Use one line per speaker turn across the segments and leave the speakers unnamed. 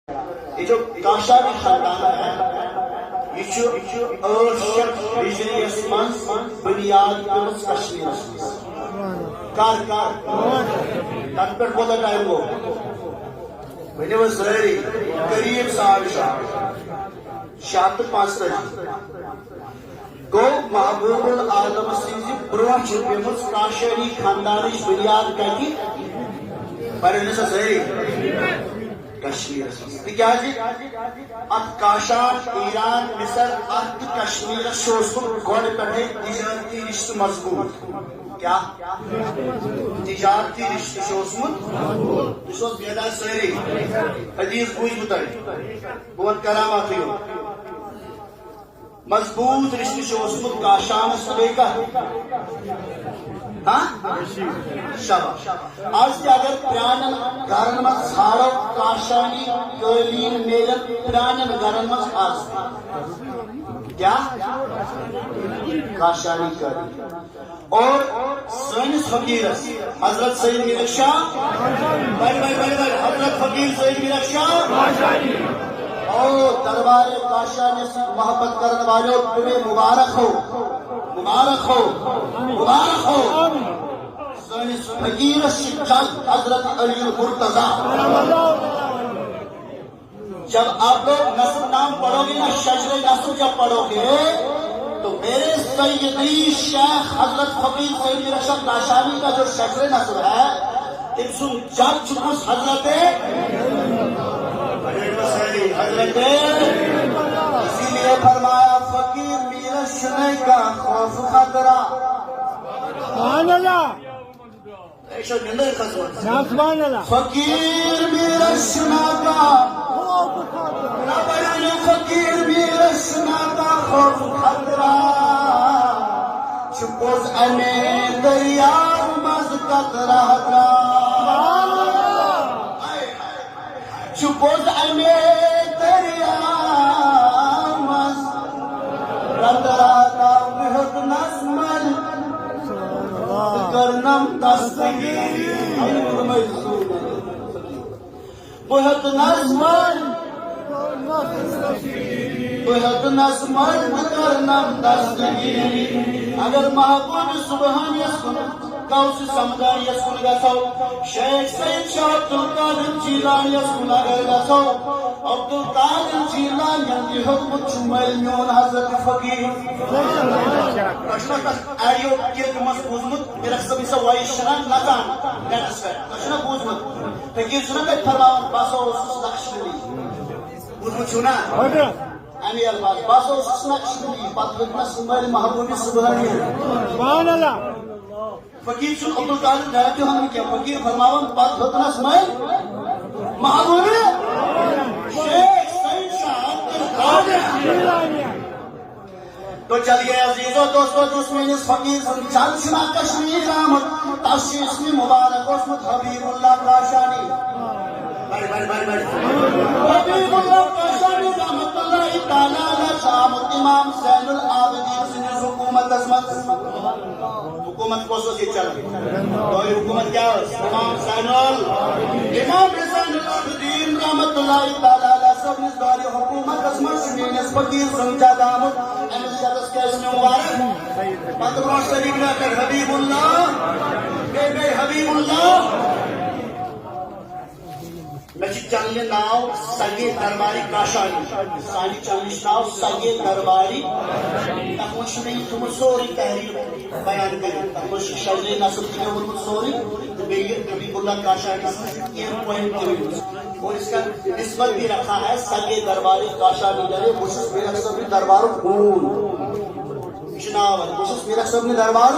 یہ جو کاشانی خاندان ہے یہ ہجریس من بنیاد پیمس کشمیرس کر تن پہ کوتہ ٹائم گو ونو ساری قریب 655 گو محبوب العالم سز برو پیمس کاشانی خاندان بنیاد کتہ پڑھنے سا ساری کشمیر تاز ات کاشان ایران مصر ات کشمیر گۄڈٕ پٮ۪ٹھے تجارتی رشتہ مضبوط کیا تجارتی رشتہ تھی بیدار ساری حدیث بوٗزمُت تۄہہِ بہٕ وَنہٕ کرامات مضبوط رشتہ کاشانس تو بیٚیہِ کتھ شباش آج تہ اگر پران گھرن من ژھانڈو کاشانی قالین میلن پران گھرن من آج کیا کاشانی قالین اور سنس فقیرس حضرت سید میر شاہ حضرت فقیر سید میر شاہ اور دربار کاشانی سے محبت کرنے والوں تمہیں مبارک ہو مبارک ہو مبارک ہو سنس فقیر جلد حضرت علی المرتضیٰ جب آپ لوگ نسب نام پڑھو گے نا شجر نسب جب پڑھو گے تو میرے سیدی شیخ حضرت فقیر سید میر شاہ کاشانی کا جو شجر نسب ہے تم سن جب چکس حضرت اسی لیے فرمایا فقیر میر شنے کا خوف خطرہ فقیر میر شنا کا فقیر میر شنا کا خوف خطرہ چھپوز انے دریا مز قطرہ کا چھپوز انے دریا مز قطرہ کا بہت نسمل کرنم دستگیری بہت نسمل کرنم دستگیری اگر محبوب سبحان یسکن قوس سمدان یسکن گسو شیخ سید شاہ عبدالقادر جیلان یسکن اگر گسو عبدالقادر جیلان یندی حکم چمل میون حضرت فقیر ایو کیت مس بوزمت میرا سبھی سا وائش شنان نزان گنس فر شنا بوزمت فقیر شنا بیت فرمان باسو اسس نقشبلی بوزمت شنا امی الباس باسو اسس نقشبلی بات لکنا سنبال محبوبی سبحانی سبحان اللہ فقیر شن عبدالقادر ڈھاتی ہم کیا فقیر فرماون بات لکنا سنبال محبوبی شیخ سید شاہ عبدالقادر تو چلیے عزیزو دوستو جس میں اس فقیر سے چل شنا کشمیر آمد تشیش میں مبارک اسمت حبیب اللہ کاشانی حبیب اللہ کاشانی رحمت اللہ تعالی علیہ شامت امام زین العابدین سنیز حکومت عظمت حکومت کو سو سے چل تو یہ حکومت کیا ہے امام زین العابدین رحمت اللہ تعالی علیہ سب نزدار حکومت عظمت سنیز فقیر سنجا دامت مبارک مطلب شریف نہ کر حبیب اللہ بے حبیب اللہ میں چنل ناو سگے درباری کاشانی سانی چنل ناو سگے درباری تمش نہیں تم سوری تحریر بیان کریں تمش شجر نسب کی وہ سوری بے حبیب اللہ کاشانی یہ پوائنٹ اور اس کا نسبت بھی رکھا ہے سگے درباری کاشانی جرے مشس میرا سب دربار خون شناور مشس میرا سب دربار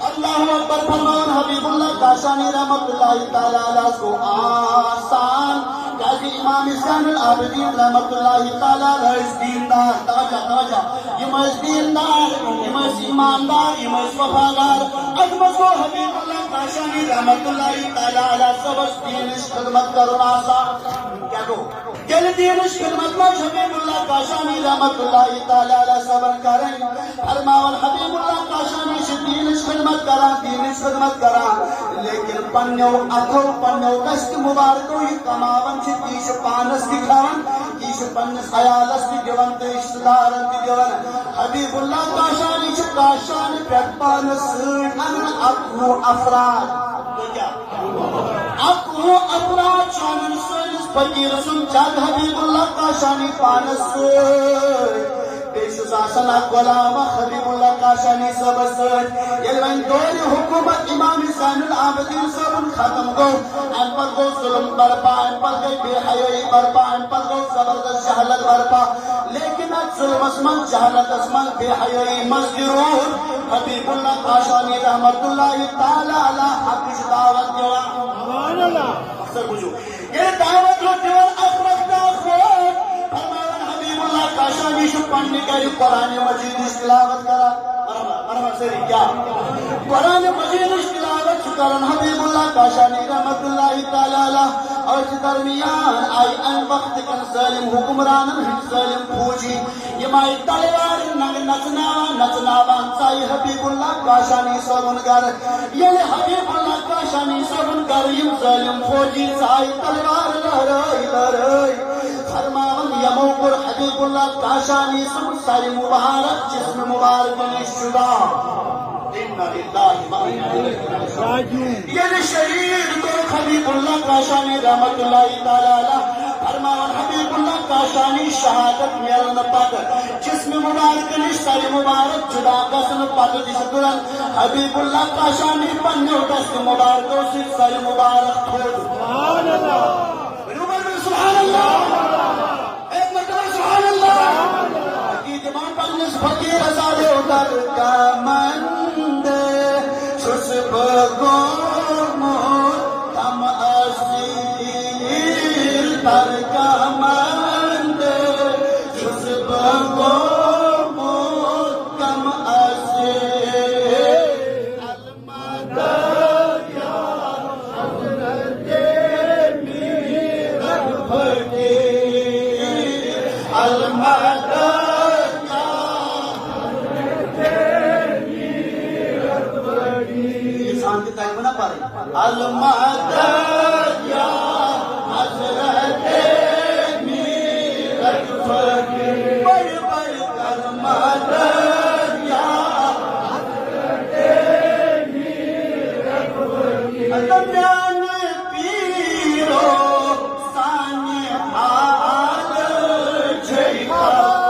اللہ اکبر فرمان حبیب اللہ کاشانی رحمت اللہ تعالی علیہ کو آسان قاضی امام زین العابدین رحمت اللہ تعالی علیہ اس دیندار توجہ یہ مز دیندار یہ مز ایماندار یہ مز وفادار اجمز کو حبیب اللہ کاشانی رحمت اللہ تعالی علیہ سب اس دین خدمت کرنا آسان کیا کو یل دینش خدمت میں حبیب اللہ کاشانی رحمت اللہ تعالی علیہ صبر کریں فرماون حبیب اللہ کاشانی سے دینش خدمت کران لیکن پنیو اتھو پنیو دست مبارکو یہ کماون سے تیش پانس دکھاون تیش پنس خیالس بھی دیون تو اشتدارن بھی دیون حبیب اللہ کاشانی سے کاشانی پیٹ پانس سیٹ انن اکو افراد اکو افراد شانن سوئنس فقیر سن چند حبیب اللہ کاشانی پانس سیٹ بیشو ساسنا غلام حبیب اللہ کاشانی سب سیٹ یلوین دور حکومت امام حسین العابدین سب ختم گو ان پر گو ظلم برپا ان پر گئی بے حیائی برپا ان پر گو زبردست جہلت برپا لیکن ات ظلم اسمن جہلت اسمن بے حیائی مزدرون حبیب اللہ کاشانی رحمت اللہ تعالی علی حق دعوت دیوان اکثر بجو یہ دعوت رو دیوان اخرق داخل فرمائن حبیب اللہ کاشانی شو پڑھنے گئی قرآن مجید تلاوت کرا مرحبا سری کیا قرآن مجید تلاوت کرن حبیب اللہ کاشانی رحمت اللہ تعالی علیہ اور درمیان آئی ان وقت کن ظالم حکمرانن ظالم پوجی یہ مائی تلوار نگ نچناوان سائی حبیب اللہ کاشانی صبن گر یل حبیب اللہ کاشانی صبن گر یم ظالم پوجی سائی تلوار لہرائی فرماون یمو پر حبیب اللہ کاشانی سب ساری مبارک جسم مبارک شدہ یہ شہید کو حبیب اللہ کاشانی رحمت اللہ تعالی علیہ فرماون حبیب اللہ کاشانی شہادت میرن پت جسم مبارک ساری مبارک جدا گسن پت جس دوران حبیب اللہ کاشانی پنیو دست مبارکوں سے ساری مبارک کھود سبحان اللہ سبحان اللہ ایک مرتبہ سبحان اللہ عقید امام پنس فقیر ازادے ادھر کا مند شس بگومور کم اسیر در کا مند شس بگومور کم اسیر المدد یا حضرت میرک فقیر المدد المدد یا حضرت میرک فقیر بڑھ بڑھ کر مدد یا حضرت میرک فقیر دمیان پیرو سانی حال جھیکا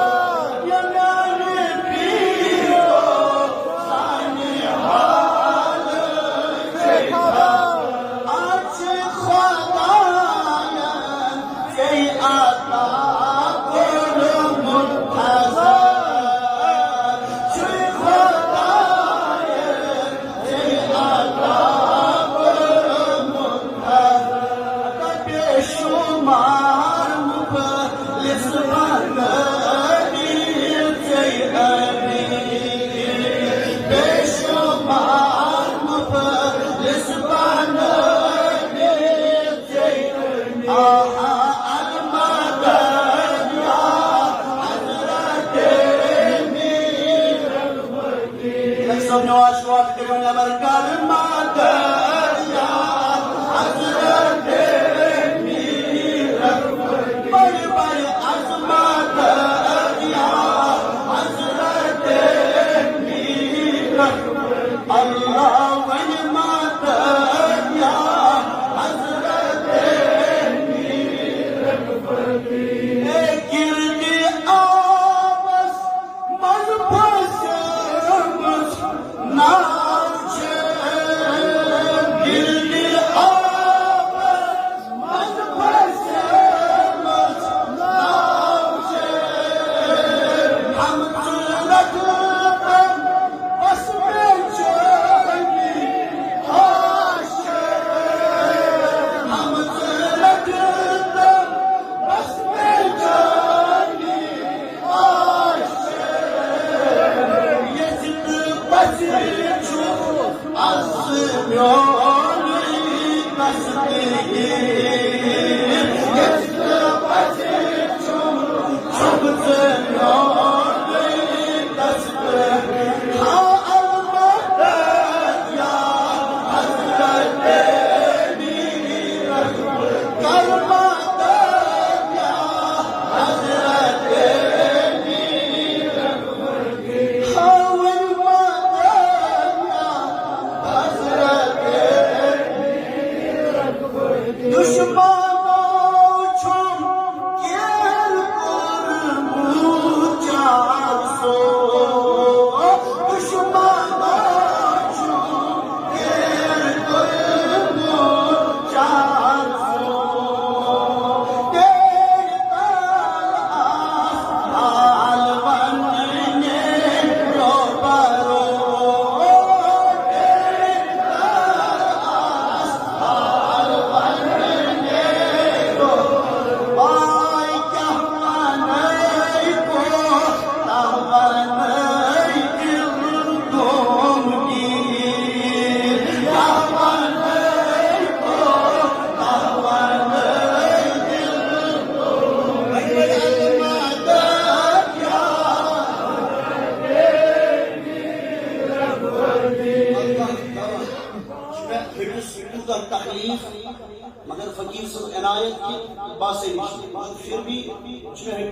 عنایت کی بات سے پھر بھی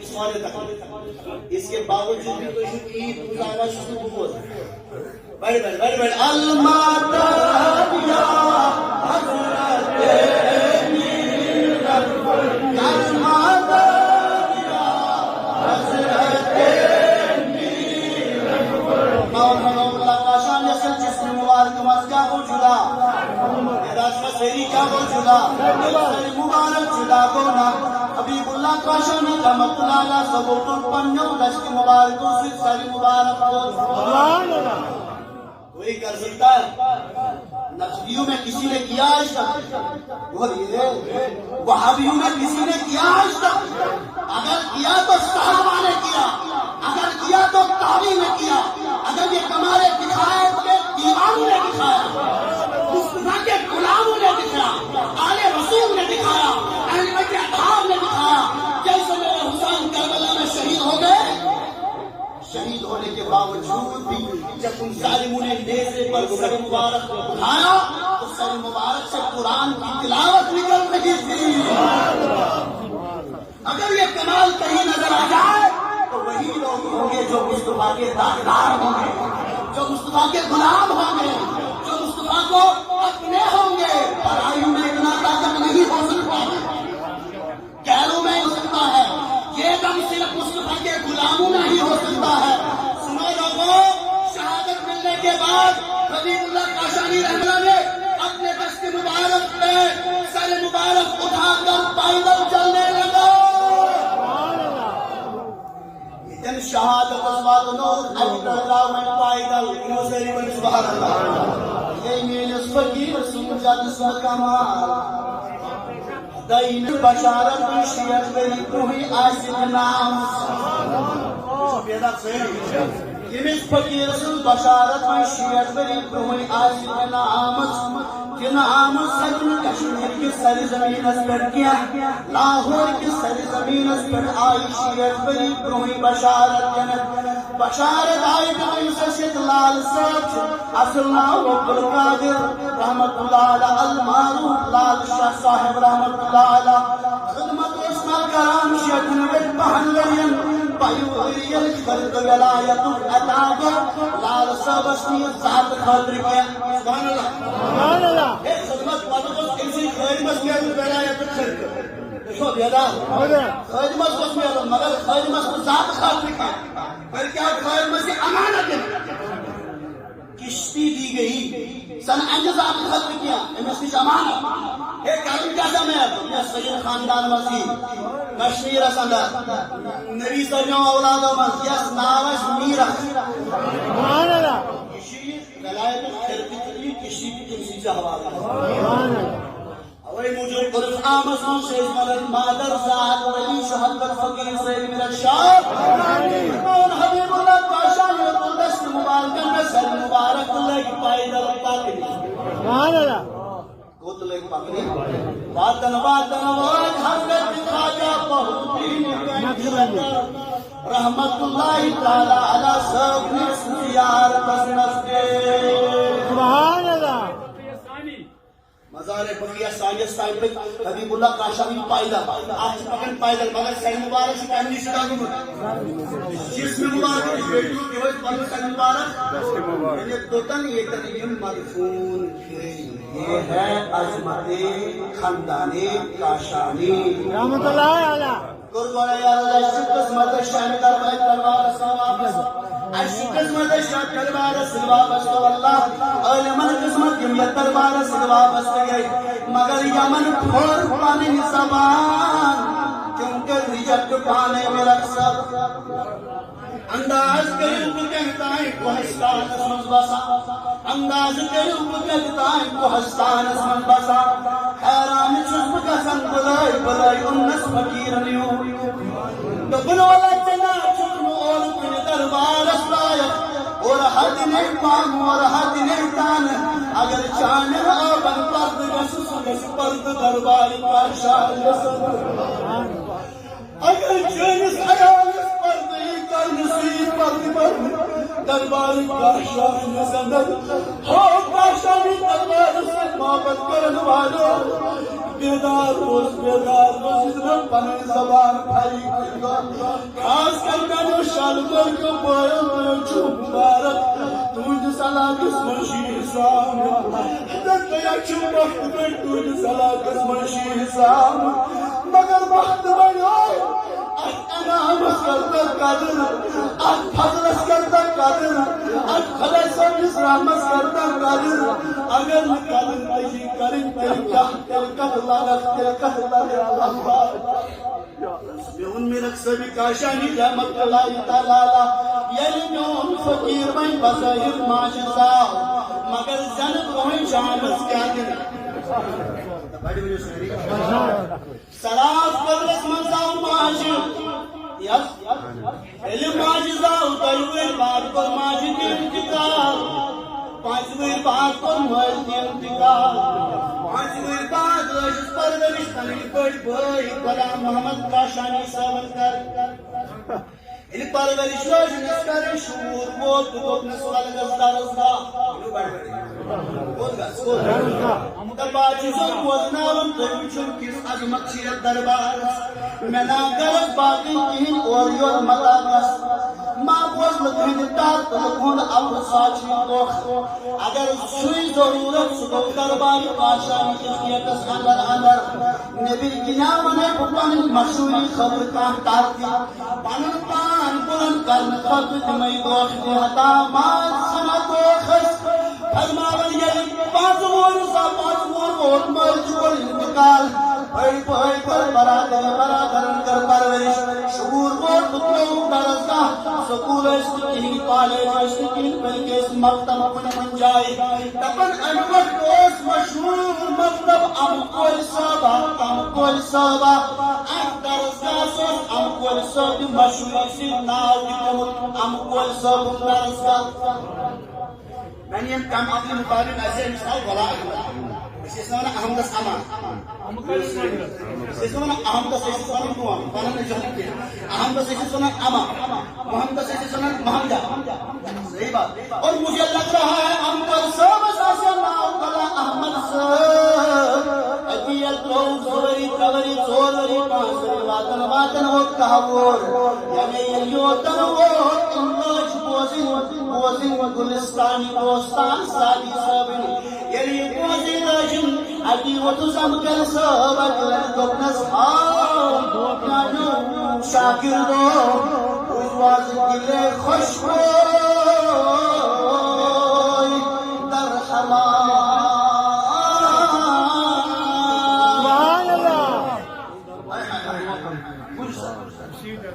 سوال تک اس کے باوجود بھی تو عید گزارا شروع ہوا بڑے بڑے بڑے بڑے مبارک جدا کونا حبیب اللہ کاشانی رحمت اللہ علیہ ثبوت پنجو دشت مبارک سے ساری مبارک کوئی کر سکتا ہے نقشیوں میں کسی نے کیا آج تک وہابیوں میں کسی نے کیا آج تک اگر کیا تو صحابہ نے کیا اگر کیا تو تابعین نے کیا اگر یہ کمالے دکھائے تو دیوانوں نے دکھایا مصطفیٰ کے غلاموں نے دکھایا آل رسول نے دکھایا اہل بیت اطہار نے دکھایا جیسے میرے حسین کربلا میں شہید ہو گئے شہید ہونے کے باوجود بھی جب ان ظالموں نے نیزے پر سر مبارک اٹھایا تو سر مبارک سے قرآن کی تلاوت نکل رہی تھی اگر یہ کمال کہیں نظر آ جائے تو وہی لوگ ہوں گے جو مصطفیٰ کے داغدار ہوں گے جو مصطفیٰ کے غلام ہوں گے جو مصطفیٰ کو اپنے ہوں گے پرائیوں میں اتنا طاقت نہیں ہو سکتا گیروں میں ہو سکتا ہے یہ دم صرف مصطفیٰ کے غلاموں میں ہی ہو سکتا ہے سنو لوگوں شہادت ملنے کے بعد حبیب اللہ کاشانی رحمہ نے اپنے دست مبارک پہ سر مبارک اٹھا کر پیدل چلنے لگا جن شہادت اسواد نور ابھی اللہ میں پیدل انہوں سے ریبن سبحان اللہ یہ میلس فقیر سمجھا جسم کمال دین بشارت شیعت بری کوئی آسد نام یمس فقیر سن بشارت شیعت بری کوئی آسد نام کہ نام سجن کشمیر کی سر زمین اس پر کیا لاہور کی سر زمین اس پر آئی شیعت بری کوئی بشارت بشارت آئی کوئی سشد لال سچ اصل نام عبدالقادر رحمت اللہ علیہ المعروف لال شاہ صاحب رحمت اللہ علیہ خدمت اسمہ کرام شیطن بن پہن ورین بیوریل خرد ولایت الاتاگر لال صاحب اسمی ذات خاطر کیا سبحان اللہ سبحان اللہ ایک خدمت والوں کسی خیرمت میں ولایت الخرد شو بیدا خیرمت کو اسمی اللہ مگر خیرمت کو ذات خاطر کیا بلکہ خیرمت سے امانت ہے کشتی دی گئی سن انجزاب خلق کیا امسی زمانہ ایک کارن کیا سمیں یہ سید خاندان مسیح کشمیر سندر نبی سریوں اولاد و مز یس ناوش میرہ سبحان اللہ کشی ولایت خرقی تلی کشی کی کمسی سے حوالہ اولی موجود قرف آمسون شیز ملک مادر زاد ولی شہدت فقیر سید ملک شاہ فرمان حبیب اللہ کاشان یقل دست مبارکن میں سر مبارک اللہ کی پائدہ پاکری سبحان اللہ قوت لے پاکری واتن واتن واج حضرت خاجہ بہتین رحمت اللہ تعالی علی سب نسل زیارت نسکے سبحان اللہ مزار بقیہ سائنس ٹائم پہ حبیب اللہ کاشانی پائدہ آج پکن پائدہ مگر سین مبارک سے کہنی شکا گئی جس میں مبارک بیٹیوں کی ہوئی پڑھو سین مبارک یہ دوتن یہ تقریم مرفون یہ ہے عظمت خاندان کاشانی رحمت اللہ علیہ قربان یا اللہ عشق قسمت شہن دربائی دربار سواب عشق قسمت شہن دربار سواب سو اللہ اہل من قسمت یمیت دربار سواب سو گئی مگر یمن پھور پانی زبان کیونکہ ریجت پانے میں رقصت انداز کریم کو کہتا ہے کوہستان اسمت بسا انداز کریم کو کہتا ہے کوہستان اسمت بسا حیران چشم کا سن بلائی بلائی انس فقیر نیو دبنولا جنا چکن اور کن دربار اسلائق اور حد نیتان اور حد نیتان اگر چانر آبن پرد گسس گس پرد دربار پاشان گسن اگر جنس ایالس پرد نصیب پر دربار کاشان زندر ہو کاشانی دربار سے محبت کرن والو بیدار روز اتنا پنن زبان پھری خاص کر میں جو شالکور کو بوئل چھو مبارک تجھ صلاحس منشی حسام دیا چھو وقت پر تجھ صلاحس منشی حسام مگر وقت بڑھو انعامت کرتا قدر فضلس کرتا قدر خدا صاحب رحمت کرتا قدر اگر قدر نہیں کریں تلکت اللہ میون میرک سبی کاشانی رحمت اللہ تعالی یلی میون فقیر بین بظاہر معجزہ مگر زنب روحی شامس کیا دن سلاس قدرس منزاو ماجد علم معجزہ اتلویر بات پر ماجد انتقال پانچویر بات پر مجد انتقال پانچویر بات رجس پرورش تنگی پڑ بھائی غلام محمد کاشانی صاحب کر ان پرورش روشنس کر شعور بوت دوپنس والگز دارزگا باچیزن وزناون تربیچن کس عظمت شیرت دربار میں ناگرد باقی کہیں اور یور مطاقس ماں بوز لگن دار تلکون ابر ساچی دوخ اگر سوئی ضرورت سکو دربار پاشانی جزیتس اندر نبی گنا منے پپن مشہوری خبر کان تارتی پانن پان بلند کرن خبر دمائی دوخ دیہتا ماں سنا دوخس فرماون یلی پانچ ووٹ مرجور انتقال بھائی بھائی پر برادر کر پرورش شعور ووٹ بطلو درزگاہ سکول استقین کالج استقین بلکہ مکتب کن من جائے تپن انوٹ دوست مشہور مکتب امکول صحبہ ایک درزگاہ سوز امکول صحبہ مشہور سی ناو دکھوت امکول صحبہ درزگاہ میں نے کم اپنے مطابق ایسے مثال بلا اسے سوانا احمدس امان اسے سوانا احمدس اسے سوانا نوام فانا نے جانب کیا احمدس اسے سوانا امان محمدس اسے سوانا محمدہ صحیح بات اور مجھے لگ رہا ہے امکل سب اساسا ناو کلا احمد سب ادیل تو زوری کوری زوری پانسری واتن ہو کہور یعنی یلیوتن ہو انلاش بوزن و گلستانی دوستان سادی سبن یلی بوزی لاجن ادی و تزم کل سب اکلن دبنس کانو شاکر دو بوزواز گلے خوش ہوئی در حمان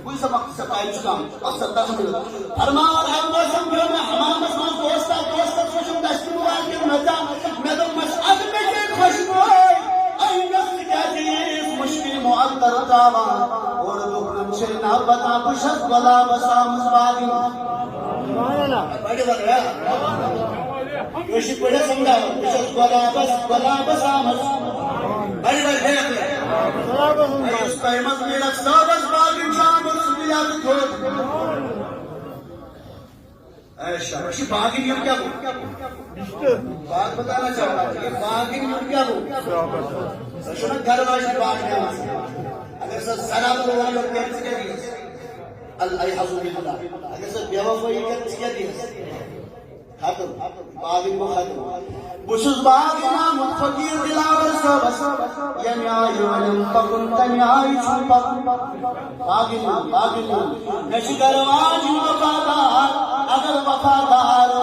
کوئی سبق سپائی چکام اکثر تحمل فرمان اما سمجھو میں حمام اسمان دوستا خوشم دشتی موال کے مدام میں تو مشعد میں کے خوشم ہوئی ای نفس کیا جیس مشکل معطر داوا اور دکھنم شرنا بتا بشت بلا بسا مزباگی بڑی بات ہے یوشی پڑھے سمجھا بشت بلا بسا مزباگی بڑی بات ہے اس قیمت میں رکھتا بس باقی شام رسولیات کھوٹ ایشا اسی باقی نیم کیا ہو بات بتانا چاہتا ہوں کہ باقی نیم کیا ہو سشنہ گھر واشی باقی نیم اگر سر سلام اللہ اور کہتے کیا دیئے اللہ حضور اللہ اگر سر بیوفائی کہتے کیا دیئے ختم باقی کو ختم بشز باقی نام فقیر دلاور سبس یمی آئی ولیم پکن تمی آئی چھو پکن باقی نام نشی درواجی وفادار اگر وفادار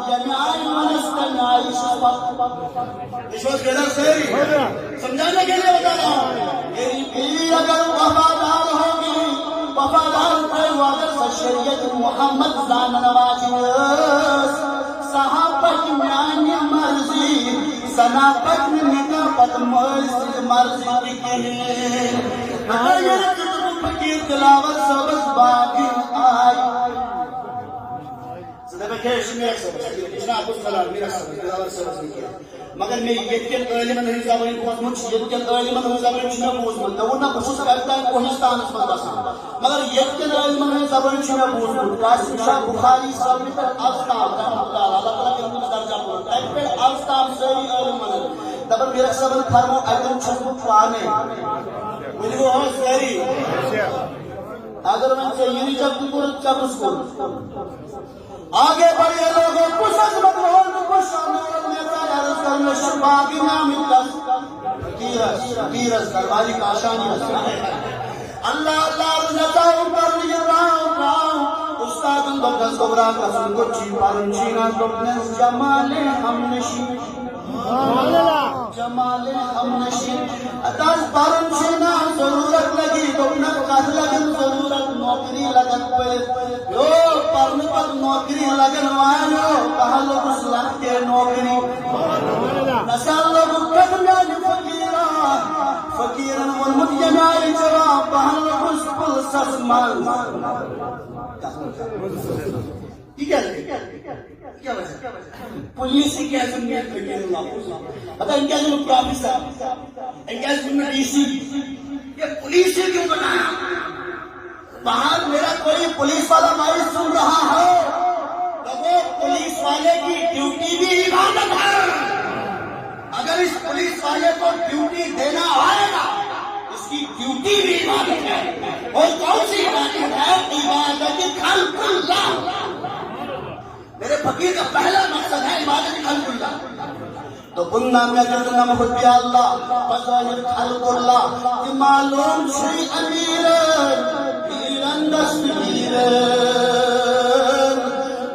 یمی آئی ولیم تمی آئی چھو پکن اشوز کہتا سہری سمجھانے کے لئے بتا رہا ہوں میری پیر اگر وفادار ہوگی وفادار پر اگر سشریت محمد زامن واجنس صحابت میانی مرضی صنابت نکابت مرضی بکنے آئیر کتب فقیر دلاور سبس باقی آئی صدقہ کہش میں ایک سبس جناب اس خلال میرا سبس دلاور سبس بکنے مگر میں یتکن علمان ہی زبانی بوزمن یتکن علمان ہی زبانی چھنا بوزمن دونا بخصوص ابتان کوہستان اس مدرسان مگر یتکن علمان ہی زبانی چھنا بوزمن قاسم شاہ بخاری صاحب پر افطاب رحمت اللہ اللہ تعالیٰ کے درجہ پر ایک پر افطاب سری علمان دبن میرا سبن فرمو اگر چھو پانے مجھے وہ ہاں سیری اگر میں چاہیے جب کو چپس کو آگے بڑھے لوگوں کچھ عظمت ہو تو کچھ شامل نیتا عرض کرنے شباگی نامی کیرس درباری کاشانی اللہ اللہ رجتاؤں پر نجراؤں استاد اندر صبرا قسم کو چی پرنچینا دبنے جمال ہم نشین جمال ہم نشین اتاز پرنچینا ضرورت لگی دبنے قد لگن ضرورت نوکری لگن پر یو پرن پر نوکری لگن وانو کہا لوگ اس لگتے نوکری نسال لوگ قدمیان فقیرہ فقیرن ونمت جنائی جواب کہا لوگ اس پلسس مان کیا وجہ پولیس کی کیا ضمنیت فقیر اللہ پتہ ان کیا ضمن پروفیسر ان کیا ضمن ڈی سی یہ پولیس سے کیوں بنایا باہر میرا کوئی پولیس والا مائی سن رہا ہے تو وہ پولیس والے کی ڈیوٹی بھی عبادت ہے اگر اس پولیس والے کو ڈیوٹی دینا آئے گا اس کی ڈیوٹی بھی عبادت ہے اور کون سی عبادت ہے عبادت خلق اللہ میرے فقیر کا پہلا مقصد ہے عبادت خلق اللہ تو بننا میں جنم خود اللہ فضائل خلق اللہ کہ معلوم شری امیر پیرن دستگیر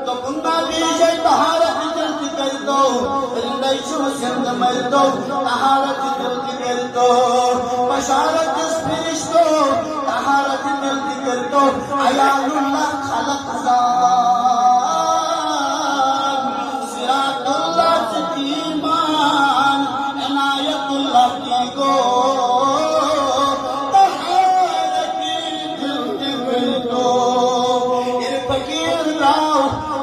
تو بننا بیجے طہارت جلد کر دو رندائی شو سند مر دو طہارت جلد کر دو بشارت جس دو طہارت جلد کر دو عیال اللہ خلق ذات صراط اللہ سکیمان عنایت اللہ کی گو طہارت جلد کر دو یہ فقیر راو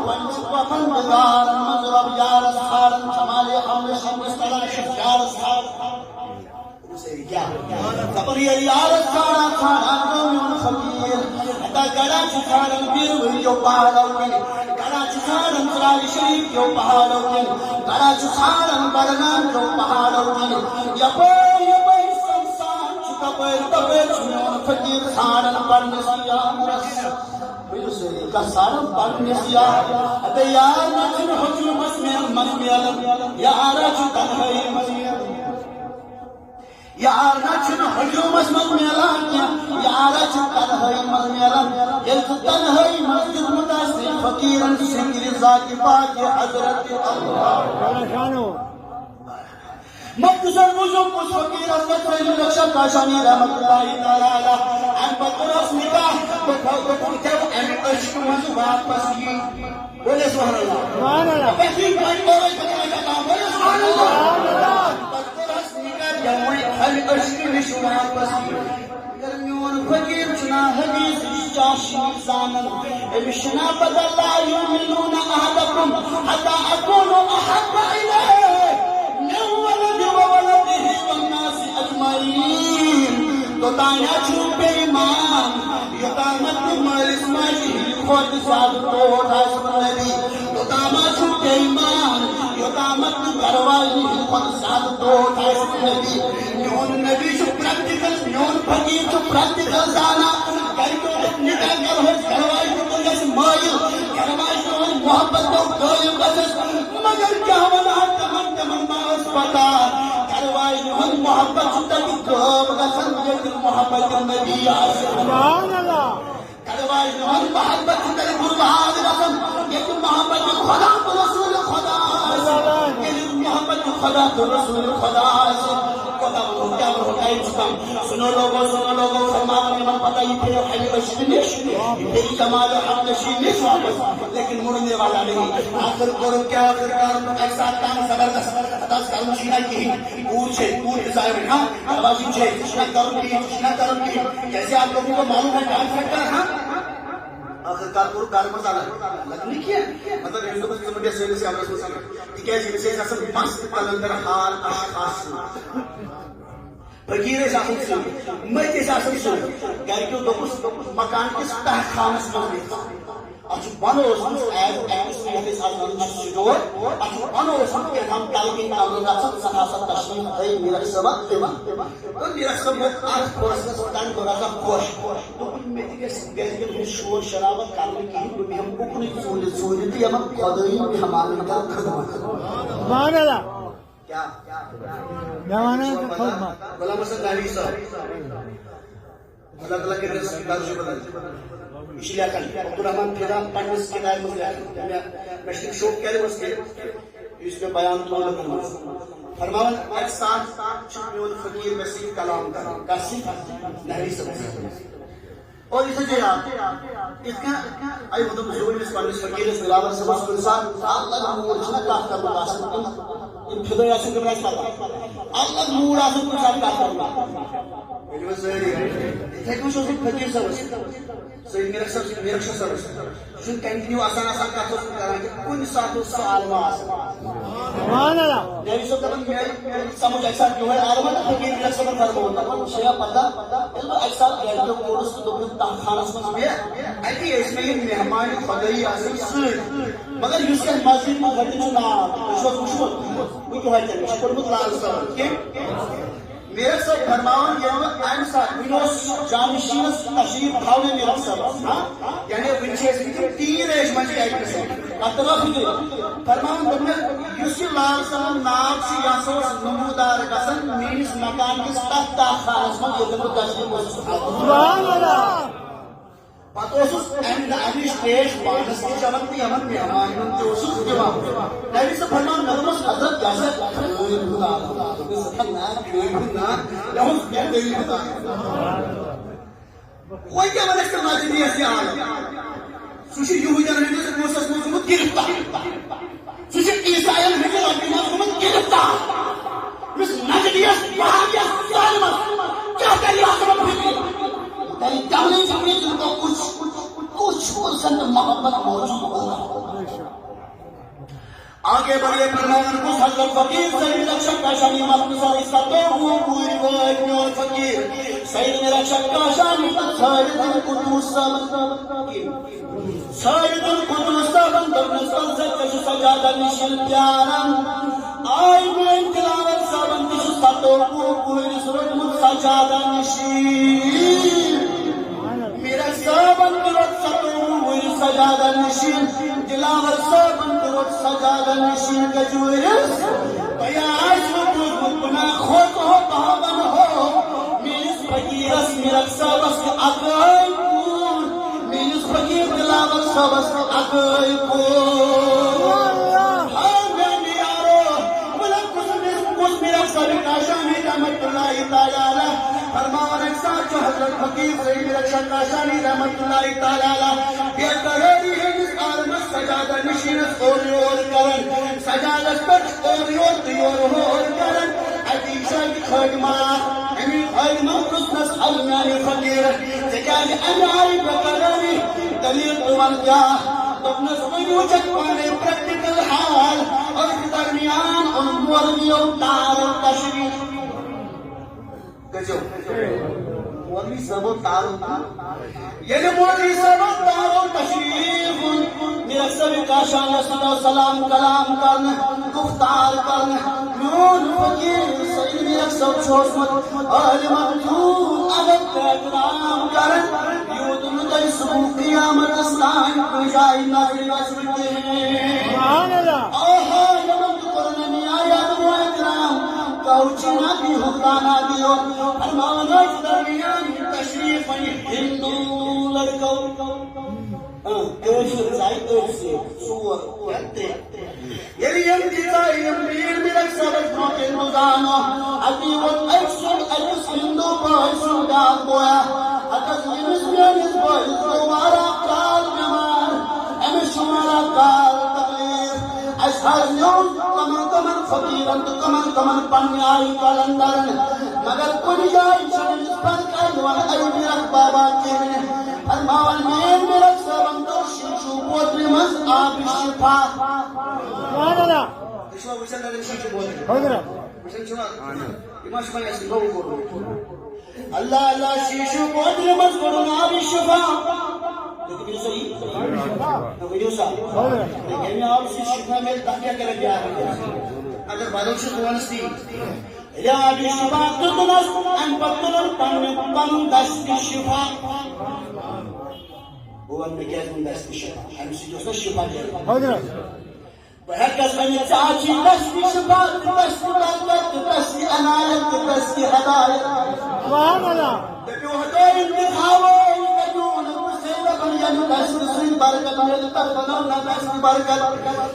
ونچ وفن بگار مضرب یار سارن شمال حمل شمس تلاشف یار سارن خبری یارت سارا کھانا قوم فقیر حتی گڑا چکارن بیروی جو پہاڑوں کی گڑا چکارن قرآن شریف جو پہاڑوں کی گڑا چکارن برنان جو پہاڑوں کی یبئی سنسان چکا پیر تبیر چنون فقیر سارن پرن سیام رس بیروی کا سارن پرن سیام حتی یار نچن حجوم اسمین مسمیلن یارا چکن ہے مسمیلن یار نچن حجومس من میلان کیا یار چھ تنہائی من میلان یلت تنہائی مسجد متاثر فقیرن سنگری ذات پاک حضرت اللہ مقتصر وجوب کچھ فقیر حضرت فیض الرشد کاشانی رحمت اللہ تعالی ان بطرس نکاح بکھتے ان عشق مز واپس کی بولے سبحان اللہ فقیر کوئی بولے سبحان اللہ بطرس نکاح جمعی ہر عشق نش واپس کی گرمیون فقیر چنا حدیث جاشی زانن امشنا بدل لا یؤمنون احدکم حتی اکون احب الیہ تو تایا چھوپے ایمان یقامت مرس مجی خود ساتھ تو حسن نبی تو تاما چھوپے ایمان یقامت کروائی خود ساتھ تو حسن نبی نیون نبی چھو پریکٹیکل نیون فقیر چھو پریکٹیکل زانا کئی تو نکا کروائی تو جس مائل کروائی تو محبت تو قائم قصص مگر کیا ونا تمن ماس پتا کروائی ہم محبت تک قوم قسم یہ محبت النبی سبحان اللہ کروائی ہم محبت تک قربان قسم یہ محبت خدا رسول خدا یہ محبت خدا رسول خدا خدا کیا ہوتا ہے سنو لوگوں فرمان میں پتہ ہی پھر حلی بشنش پھر کمال حمد شینش واپس لیکن مڑنے والا نہیں آخر کرو کیا آخر کار ایک ساتھ کام زبردست اتاز کرم شینا کی پوچھے پوچھ ظاہر ہاں آوازی چھے تشنہ کرم کی کیسے آپ لوگوں کو معلوم ہے ڈانس فیکٹر ہاں آخر کار کرو کار مزالا لگنی کیا مطلب یہ تو بس مجھے سینے سے آمرس مسئلہ کہ کیسی مسئلہ اصل مست قلندر حال اشخاص فقیر ساسن سن میں کے ساسن سن گھر کیوں دو کچھ مکان کس تحت خامس مزید اتھ بنوس ایز ایکس سٹور اتھ بنوس ہم تلگی کمر گھن سہ ہسا تشریف تھے میرا صبح تمہ تو میرا صبح اتھ پرسنس تمہ گو رہا خوش دن مے گھر شور شرابت کرنے کہین بہ بہم اکن ژوٗرِ ژوٗرِ تو یمن خدائی مہمان کر خدمت کیا غلام حسن نحوی صاحب اللہ تعالیٰ کے درس درج بدل یہ لیکن عبدالرحمان فدا پنس کتاب مز لیکن شوق کیا اس میں بیان تو فرماون ایک ساتھ میون فقیر مسیح کلام کسی نحوی صاحب اور اسے جا اس کا ای مطلب زوین اس پنس فقیر اس دلاور صبح کل ساتھ اللہ نور چھنا کاف کر واسط ان فدا یاسین کے براس پتہ اللہ نور اسن کل ساتھ کاف کر یہ وزری تھیکو شو فقیر صاحب سید میرا صاحب سن کنٹینیو آسان کتھ کران کہ کن سات سوال واس سبحان اللہ نبی صاحب کا سمجھ ایسا جو ہے عالم فقیر میرا صاحب فرماتا ہے شیا پتہ علم ایسا گھر کورس تو خانس میں اتی اس میں مہمان خدائی اصل سید مگر یس کے مسجد میں گھر چھ نا وچھو وہ جو ہے پڑھمت لال صاحب کہ میرا صاحب فرماون یم ام سات ونوس جانشینس تشریف تھاونے میرا صاحب یعنی ونچیس تین ایج مجھے ایک اتنا فکر فرماون دم یس لال صاحب نام سی یاسوس نمودار گسن میس مکان کس تحت خاص من یہ دم تشریف سبحان اللہ پتوسس اینڈ ایڈمنسٹریٹ پانس کی چمن بھی ہمن مہمان جو سس دیوا نبی سے فرمان نماز حضرت جیسے کوئی خدا لہم بیٹے خدا کوئی کیا بنے سے ماجدی ایسی حال سوشی یہودیان نے سے موسیس کو گرفتار سوشی عیسائیان نے سے کو گرفتار مس نجدیس وہابیہ ظالم کیا کیا سبب ہے جامنے جامنے جن کو کچھ پرسنٹ محبت موجود ہوگا آگے بڑھے فرمان کو حضرت فقیر سید رکشک کا شانی مقدسہ اس کا تو وہ پوری روایت میں اور فقیر سید رکشک کا شانی سید القدوس صاحب در نسل سے کش سجادہ نشل پیارم آئی میں تلاوت صاحب کش ستو وہ پوری سرد سجادہ نشل میرا صاحبن کرت ستور سجادہ نشین دلاور صاحبن کرت سجادہ نشین گجورس بیاز وقت مکنا خود ہو بابن ہو میز فقیرس میرا صاحبس کے اگائی پور میز فقیر دلاور صاحبس کے اگائی پور میرا صاحب کاشانی رحمت اللہ تعالی فرمان ایک ساتھ جو حضرت فقیر سید رکشک کاشانی رحمت اللہ تعالی یہ قراری ہے جس عالم سجادہ نشینس اور کرن سجادت پر اور کرن عدیشہ کی خدمات امی خدمات رسنس علمیانی فقیر سجاد انہائی بقراری دلیل قوان کیا تبنس ویوجد پانے پریکٹیکل حال اور درمیان ان موردیوں تار تشریف گجو موردی سب تار یعنی موردی سب تار تشریف میرا سبی کاشان صلی سلام کلام کرنے گفتار کرنے نون فقیر سید میرا سب چھوسمت عالمت نون عدد احترام کرنے یودن دائی سبو قیامت استان کجائی نظر نظرتے آہا یمن قرآن میں آیات و اکرام کوچنا بھی حکانا دیو فرمانت درمیان تشریف ہندو لڑکو کیشور زائی ارسی سور کہتے یلی امتیزائی امیر میرک سبت موکن مزانو عدیوت ایکسن ایکس ہندو پائی سودان بویا اکس یمس بیانس بائی دوبارہ کال جمان امیش شمارا کال تقلیر اشہر یون کمن فقیرن تو کمن پنی آئی کالندرن مگر کنی جائی شنیس پر کائیوان ای میرک بابا کیمنے فرماوان میرک سبن تو شیشو پوتری مز آبی شفا سبحان اللہ شما وشن لگن شیشو پوتری وشن شما ایمان شما ایسی بھو کرو اللہ اللہ شیشو پوتری مز کرو آبی شفا لیکن یہ صحیح تو ویڈیو صاحب یعنی آپ سے شفا میں تاکہ کریں گے اگر بادل سے قوانس دی یا بھی شفا تدنس ان پتنن پن دست شفا وہ ان میں کیس من دست شفا ہم سے جو شفا دیا وهكذا من يتعاجي دست شفا دست بركة دست عناية دست هداية
سبحان الله
دبيو هداية بخاوي بدون المسيرة يعني دست سرين بركة من تتفنونا دست بركة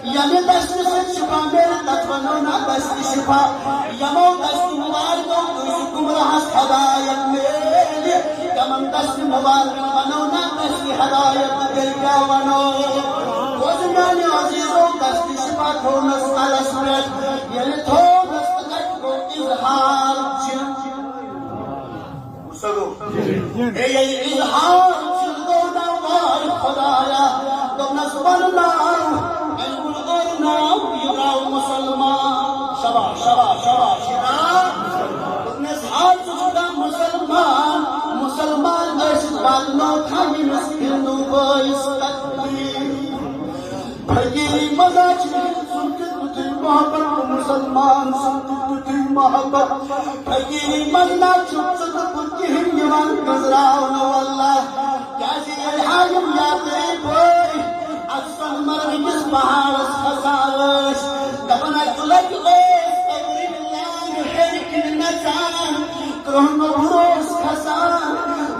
يعني دست سرين شفا من تتفنونا دست شفا يمو دست مبارك ويسكم رحس هداية ميلي كمان دست مبارك ونونا دست هداية دلقا ونو وزماني عزيزو دست شفا تونس على سبيل يعني تونس تكتبو إظهار جن وصلوا هي إظهار جلدونا الله خدايا دونا سبحان الله نقول قرنا يقرأ مسلمان شبا شبا شبا شبا نسحات جدا مسلمان مسلمان أشد بالنا تاني مسكين وبايس تكبير بھائی مزاج سنتے تجھے محبت مسلمان سنتے تجھے محبت بھائی مزنا چھپ سکتے ہم یوان گزراؤنا واللہ کیسی الحایم یاتے بھائی اکسن مرگ کس پہارس خسارش دبنا کلک اوس قبری اللہ حرکن نچان کرہن بھروس خسان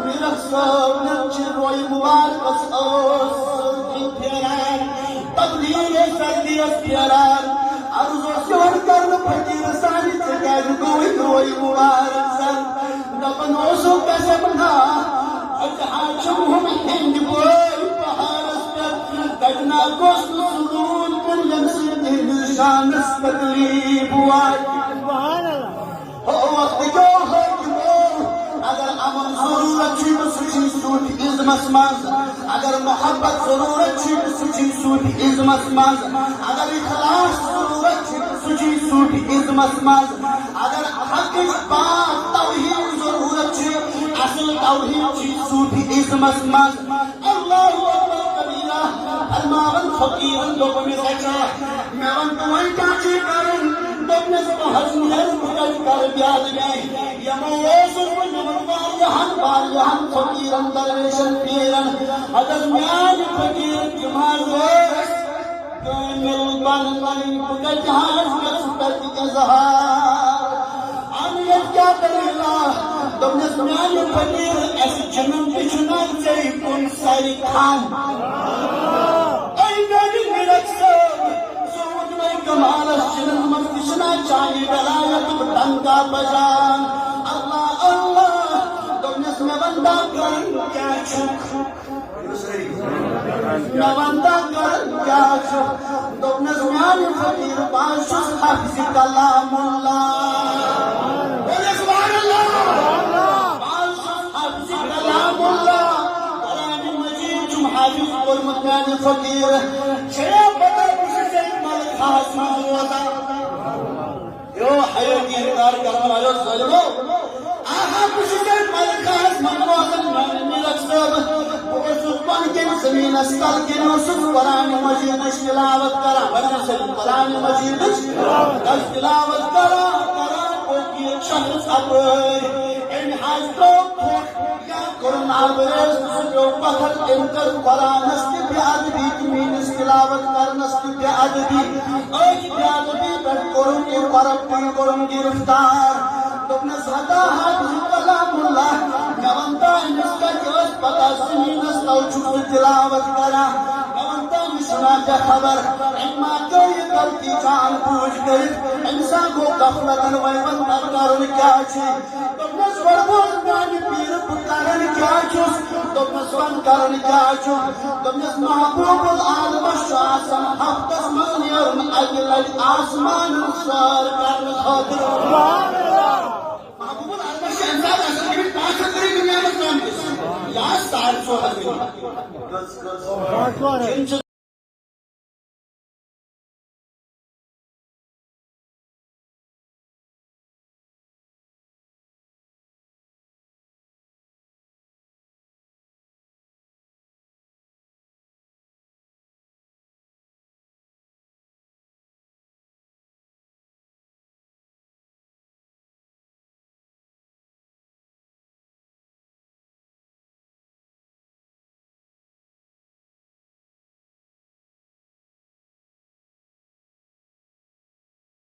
میرک سب نچر روی مبارکس اوس سلطی پیران تبلیغ سردی اسپیران عرض و شہر کرن فقیر سانی چکر گوئی گوئی مبارک سر دبن اوسو قسمنا اجحاچم ہند بوئی پہارس پر دجنا گوست سرون کن یمسی دل شانس تقلیب وائی
سبحان اللہ
وقت جو حکمو اگر امن ضرورت چی بسچی سوٹ ازمس ماز اگر محبت ضرورت چی بسچی سوٹ ازمس ماز اگر اخلاص ضرورت چی بسچی سوٹ ازمس ماز اگر حق بات توحید ضرورت چی اصل توحید چی سوٹ ازمس ماز اللہ اکبر کبیرہ فرماون فقیرن لوگوں میں سچا میون دوئی چاچی کرن دوبنے سے حسن ہے مکل کر بیاد میں یمو اوسن و یمن باریہن فقیرن درویشن پیرن اگر میان فقیر جماز ویس کامل بن مکل جہاز مقصد اظہار آمیت کیا کریلا دوبنے سے میان فقیر ایسی جنم بچنان سے کن ساری کھان کمالس جنن مفتشنا چاہی ولایت بطنگا بجان اللہ اللہ دونس میں بندہ کرن کیا چھک میں بندہ کرن کیا چھک دونس میں آنی فقیر باشس حفظ کلام اللہ بولے سبحان اللہ باشس حفظ کلام اللہ قرآن مجید جم حافظ قرمتان فقیر چھے بدر آسمان ہوتا یو حیاتی انکار کرنا آجو ظلمو آہا کچھ در ملک آسمان ہوتا میرک سب وہ سبحان کے زمین استل کے نوسف قرآن مجید تلاوت کرا بنا سے قرآن مجید تلاوت کرا کو کی شخص اپر ان حاج کو یا قرآن عبرز جو پخر انکر قرآن اسکی پیاد بھی کمین اس تلاوت کرنا اسکی پیاد بھی ایک پیاد بھی بڑھ قرآن کی ورقی قرآن گرفتار تم نے سادا حافظ کلام اللہ نوانتا انس کا جوز پتا سنین استو چھو تلاوت کرا نوانتا مشنا جا خبر اما کوئی کل کی جان پوچھ گئی انسان کو غفلت ویمن کرن کیا چھی تم نے سوربوز نانی پیر پتارن کیا چھوس تم نے سوان کرن کیا چھوس تم نے محبوب العالم الشاسم حفتس منیر اجل آسمان سار کرن خاطر محبوب العالم الشاسم اصل کی پاسد کری دنیا میں کام کس یا سار سو حضر